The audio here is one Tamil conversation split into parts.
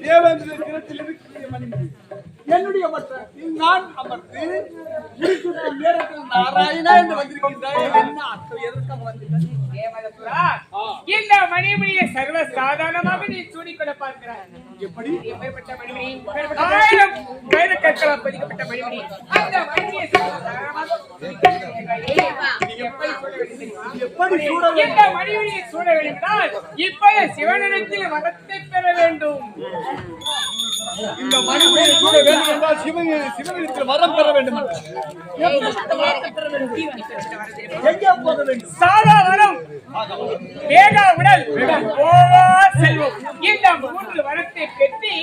தேவேந்திர தினத்தில் இருக்கிற மணிமணி என்னுடைய மற்றத்தில் நான் அமர்ந்து இருக்கும் நேரத்தில் நாராயணா என்று வந்திருக்கின்றாய். என்ன அர்த்தம்? எதற்காக வந்திருக்கிறாய்? இந்த மணிமணியை சர்வ சாதாரணமாக நீ சூடிக்கொள்ள பார்க்கிறாய். எப்படி? எப்படிப்பட்ட மணிமணி? 1000 வைரக்கற்களால் பதிக்கப்பட்ட மணிமணி. அந்த மணிமணியை எப்படி சூட வேண்டும்? இந்த மணிமணியை சூட வேண்டுமானால் இப்போது சிவனிடத்தில் வரத்தை பெற வேண்டும். இந்த மணிமணியை சூட வேண்டும் என்றால் சிவனிடத்தில் வரம் பெற வேண்டும். எங்கே போக வேண்டும்? சாதா வரம், வேகா உடல், ஓவா செல்வம். இந்த 3 வரத்தை பெற்று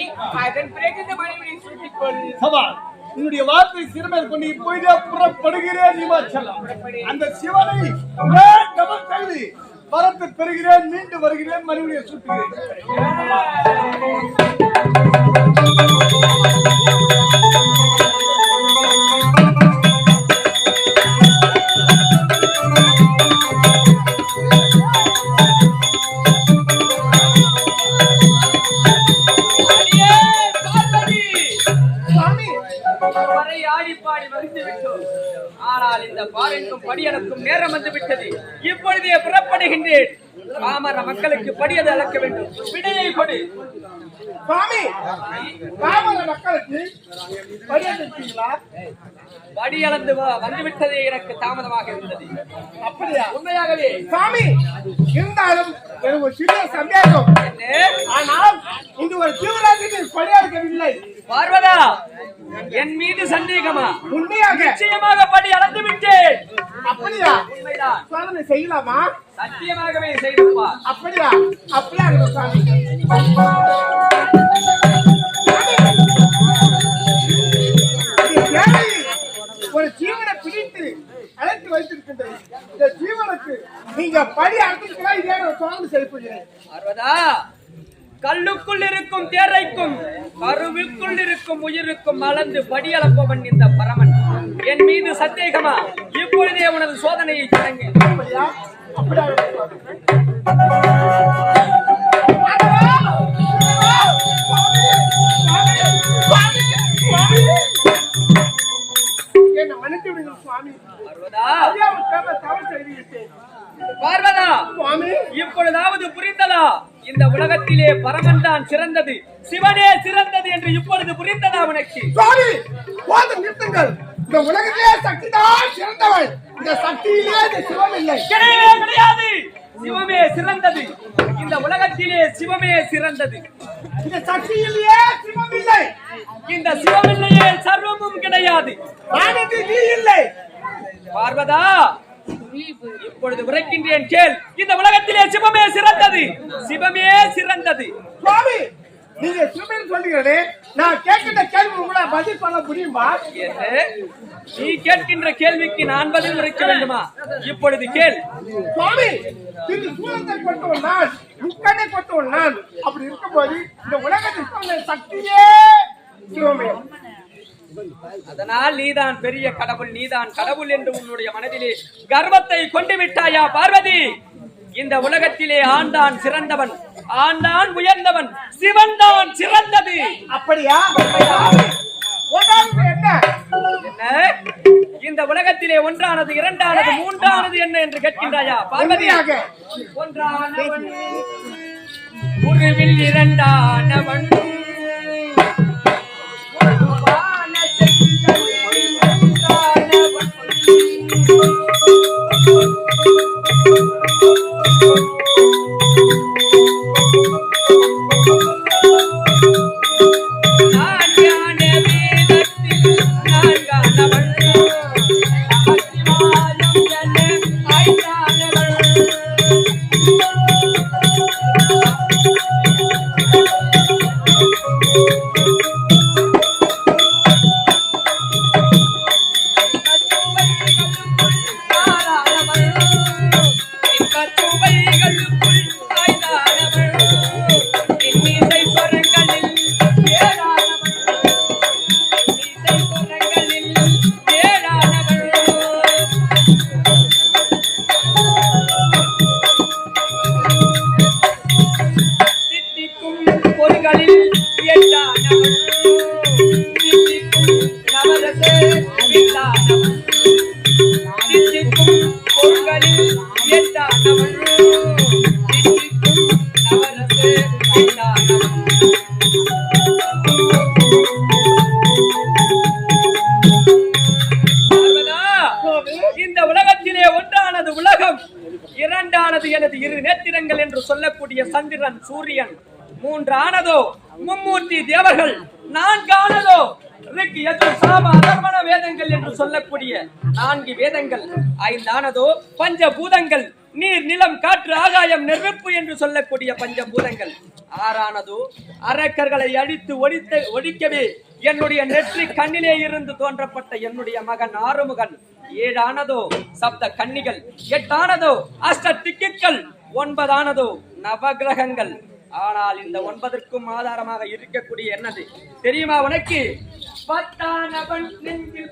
அதன் பிறகு இந்த மணிமணியை சூட்டிக்கொள். சவால் உன்னுடைய வார்த்தை சிறுமையில் கொண்டு இப்போதே புறப்படுகிறேன். இமாச்சலம் அந்த சிவனை வேண்டவன் கல்வி வரத்தை பெறுகிறேன். மீண்டு வருகிறேன். மணிமணியை சூட்டுகிறேன். ஆனால் இந்த பாறைக்கும் படியளக்கும் நேரம் வந்து விட்டது. இப்பொழுதே புறப்படுகின்றேன். பாமர மக்களுக்கு படியது அளக்க வேண்டும். விடையை கொடு சுவாமி. பாமர மக்களுக்கு படியளந்தீங்களா? படியளந்து வந்துவிட்டதே எனக்கு தாமதமாக இருந்தது. அப்படியா? உண்மையாகவே சுவாமி. இருந்தாலும் எனக்கு ஒரு சிறிய சந்தேகம். ஆனால் இந்த ஒரு தீவிரவாதிக்கு படியளக்கவில்லை. பார்வதா, என் மீது சந்தேகமா? உண்மையாக நிச்சயமாக படி அளந்து விட்டேன். அப்படியா? உண்மைதான். சோதனை செய்யலாமா? சத்தியமாகவே செய்துப்பா. அப்படியா? அப்படியா சுவாமி. ஒரு ஜீவனை பிடித்து அழைத்து வைத்திருக்கின்றது. இந்த ஜீவனுக்கு நீங்க படி அழைத்துக்கலாம். இதே சோதனை செய்யப்படுகிறேன். பார்வதா, கல்லுக்குள் இருக்கும் தேரைக்கும் கருவிற்குள் இருக்கும் உயிருக்கும் அளந்து படியளப்பவன் இந்த பரமன். என் மீது சந்தேகமா? இப்பொழுதே உனது சோதனையை தொடங்கு. அப்படியா? அப்படியா? என்ன மன்னித்து விடுங்கள் சுவாமி. பார்வதா, இப்பொழுதாவது புரிந்ததா? இந்த உலகத்திலே பரமன் தான் சிறந்தது, சிவனே சிறந்தது என்று இப்பொழுது புரிந்ததா உனக்கு? சுவாமி, போதும் நிறுத்துங்கள். இந்த உலகத்திலே சக்தி தான் சிறந்தவள். இந்த சக்தியிலே இந்த சிவம் இல்லை. கிடையவே கிடையாது. சிவமே சிறந்தது. இந்த உலகத்திலே சிவமே சிறந்தது. இந்த சக்தியிலேயே சிவம் இல்லை. இந்த சிவமில்லையே சர்வமும் கிடையாது. வானத்தில் நீ இல்லை. பார்வதா, இப்பொழுது உரைக்கின்றேன் கேள். இந்த உலகத்திலே சிவமே சிறந்தது, சிவமே சிறந்தது. சுவாமி, நீங்க சிவன் சொல்லுகிறே, நான் கேட்கின்ற கேள்வி உங்களை பதில் பண்ண முடியுமா? நீ கேட்கின்ற கேள்விக்கு நான் பதில் உரைக்க வேண்டுமா? இப்பொழுது கேள். சுவாமி, திரு சூழத்தை கொண்டவன் நான், முக்கண்ணை கொண்டவன் நான். அப்படி இருக்கும்போது இந்த உலகத்தில் சக்தியே சிவமே. அதனால் நீதான் பெரிய கடவுள், நீதான் கடவுள் என்று உன்னுடைய மனதிலே கர்வத்தை கொண்டு விட்டாயா பார்வதி? இந்த உலகத்திலே ஆண்டான் சிறந்தவன், ஆண்டான் உயர்ந்தவன், சிவன் தான் சிறந்தது. அப்படியா? என்ன? இந்த உலகத்திலே ஒன்றானது, இரண்டானது, மூன்றானது என்ன என்று கேட்கின்றாயா பார்வதி? ஒன்றானவன், உருவில் இரண்டானவன், சொல்லக்கூடிய சந்திரன் சூரியன், 3 ஆனதோ மும்மூர்த்தி தேவர்கள், 4 ஆனதோ ரிக் யஜுர் சாம அதர்வண வேதங்கள் என்று சொல்லக்கூடிய 4 வேதங்கள், 5 ஆனதோ பஞ்சபூதங்கள், நீர் நிலம் காற்று ஆகாயம் நெருப்பு என்று சொல்லக்கூடிய பஞ்சபூதங்கள், 6 ஆனதோ அரக்கர்களை அழித்து ஒழிக்கவே என்னுடைய நெற்றி கண்ணிலே இருந்து தோன்றப்பட்ட என்னுடைய மகன் ஆறுமுகன், 7 ஆனதோ சப்த கன்னிகள், 8 ஆனதோ அஷ்ட திக்குகள், 9 ஆனதோ நவகிரகங்கள். ஆனால் இந்த 9ற்கும் ஆதாரமாக இருக்கக்கூடிய என்னது தெரியுமா உனக்கு? பத்தானவன் நெஞ்சில்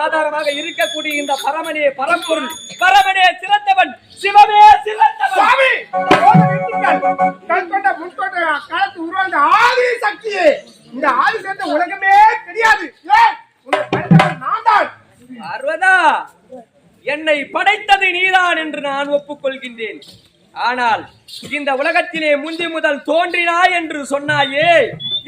ஆதாரமாக இருக்கக்கூடிய இந்த பரமனே பரம்பொருள், பரமனே சிறந்தவன், சிவமே சிறந்தவன். காலத்து உருவாந்த ஆதி சக்தியே, இந்த ஆதி சேர்ந்த உலகமே கிடையாது. பார்வதா, என்னை படைத்தது நீதான் என்று நான் ஒப்புக்கொள்கின்றேன். ஆனால் இந்த உலகத்திலே முந்தி முதல் தோன்றினாய் என்று சொன்னாயே,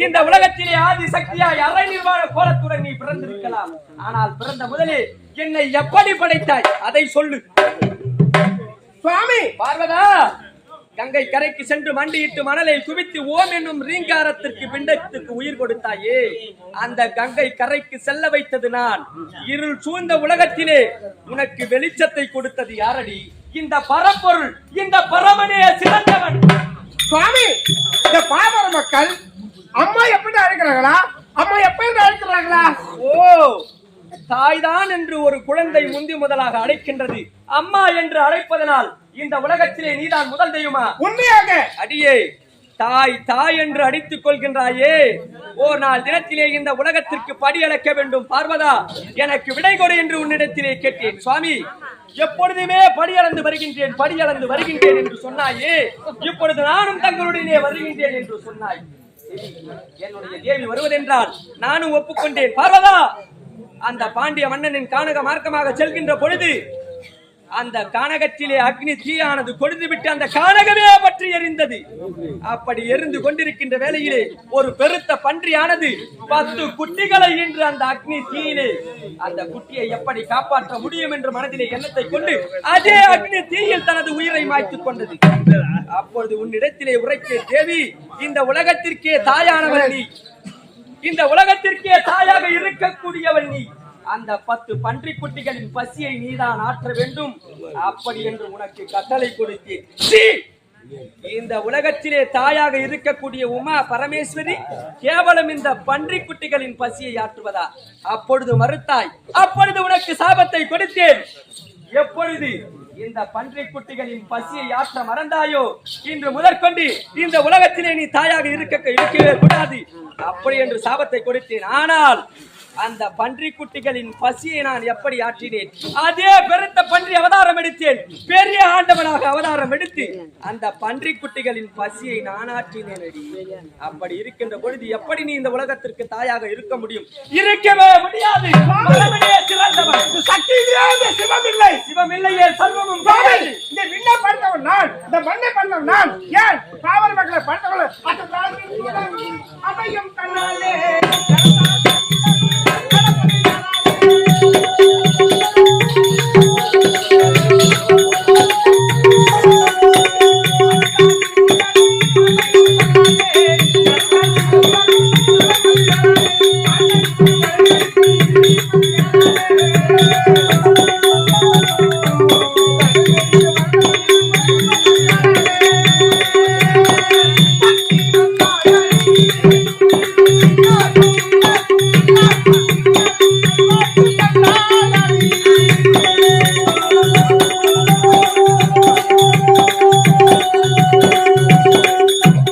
இந்த உலகத்திலே ஆதி சக்தியாய் அரை நிர்வாண கோலத்துடன் நீ பிறந்திருக்கலாம். ஆனால் பிறந்த முதலே என்னை எப்படி படைத்தாய் அதை சொல்லு சுவாமி. பார்வதா, கங்கை கரைக்கு சென்று மண்டியிட்டு மணலை குவித்து ஓம் என்னும் ரீங்காரத்திற்கு பிண்டத்துக்கு உயிர் கொடுத்தாயே, அந்த கங்கை கரைக்கு செல்ல வைத்தது நான். இருள் சூழ்ந்த உலகத்திலே உனக்கு வெளிச்சத்தை கொடுத்தது யாரடி? இந்த பரம்பொருள், இந்த பரமனே சிறந்தவன். சுவாமி, இந்த பாமர மக்கள் அம்மா எப்படி அழைக்கிறாங்களா? அம்மா எப்படி அழைக்கிறாங்களா? ஓ, தாய்தான் என்று ஒரு குழந்தை முந்தி முதலாக அழைக்கின்றது. அம்மா என்று அழைப்பதனால் இந்த உலகத்திலே நீதான் முதல் தெய்வமா? உண்மையாக அடியே, தாய் தாய் என்று அடித்துக் கொள்கின்றாயே, ஓர் நாள் தினத்திலே இந்த உலகத்திற்கு படி அளக்க வேண்டும். பார்வதா, எனக்கு விடை கொடு என்று உன்னிடத்திலே கேட்டேன். சுவாமி, எப்பொழுதுமே படியளந்து வருகின்றேன், படியளந்து வருகின்றேன் என்று சொன்னாயே, இப்பொழுது நானும் தங்களுடைய வருகின்றேன் என்று சொன்னாய். என்னுடைய தேவி வருவதென்றால் நானும் ஒப்புக்கொண்டேன். பார்வதா, அந்த பாண்டிய மன்னனின் கானக மார்க்கமாக செல்கின்ற பொழுது அந்த கானகத்திலே அக்னி தீயானது கொழுந்து விட்டு அந்த கானகமே பற்றி எரிந்தது. அப்படி எரிந்து கொண்டிருக்கின்ற வேளையிலே ஒரு பெருத்த பன்றியானது 10 குட்டிகளை இன்று அந்த அக்னி தீயிலே அந்த குட்டியை எப்படி காப்பாற்ற முடியும் என்று மனதிலே எண்ணத்தை கொண்டு அதே அக்னி தீயில் தனது உயிரை மாய்த்துக் கொண்டது. அப்பொழுது உன்னிடத்திலே உரைக்க, தேவி, இந்த உலகத்திற்கே தாயானவள் நீ, இந்த உலகத்திற்கே தாயாக இருக்கக்கூடியவள் நீ. அந்த 10 பன்றி குட்டிகளின் பசியை நீதான் ஆற்ற வேண்டும். அப்படி என்று உனக்கு கட்டளை கொடுத்தேன். இந்த உலகத்திலே தாயாக இருக்கக்கூடிய உமா பரமேஸ்வரி கேவலம் இந்த பன்றி குட்டிகளின் பசியை ஆற்றுவதா? அப்பொழுது மறுத்தாய். அப்பொழுது உனக்கு சாபத்தை கொடுத்தேன். எப்பொழுது இந்த பன்றி குட்டிகளின் பசியை ஆற்ற மறந்தாயோ, இன்று முதற்கொண்டு இந்த உலகத்திலே நீ தாயாக இருக்கவே கூடாது அப்படி என்று சாபத்தை கொடுத்தேன். ஆனால் அந்த பன்றி குட்டிகளின் பசியை நான் எப்படி ஆற்றினேன்? அதே பெருத்த பன்றி அவதாரம் எடுத்தேன். பெரிய ஆண்டவனாக அவதாரம் எடுத்து அந்த பன்றி குட்டிகளின் பசியை நான் ஆற்றினேன். அப்படி இருக்கின்ற பொழுது எப்படி நீ இந்த உலகத்திற்கு தாயாக இருக்க முடியும்? இருக்கவே முடியாது. சக்தி சிவமில்லை, சிவமில்லையே சர்வமும். இந்த விண்ணை படுத்தவன் நான், இந்த மண்ணை படுத்தவன் நான். ஏன் பாவர மக்களை படுத்தவன் அதையும் தன்னாலே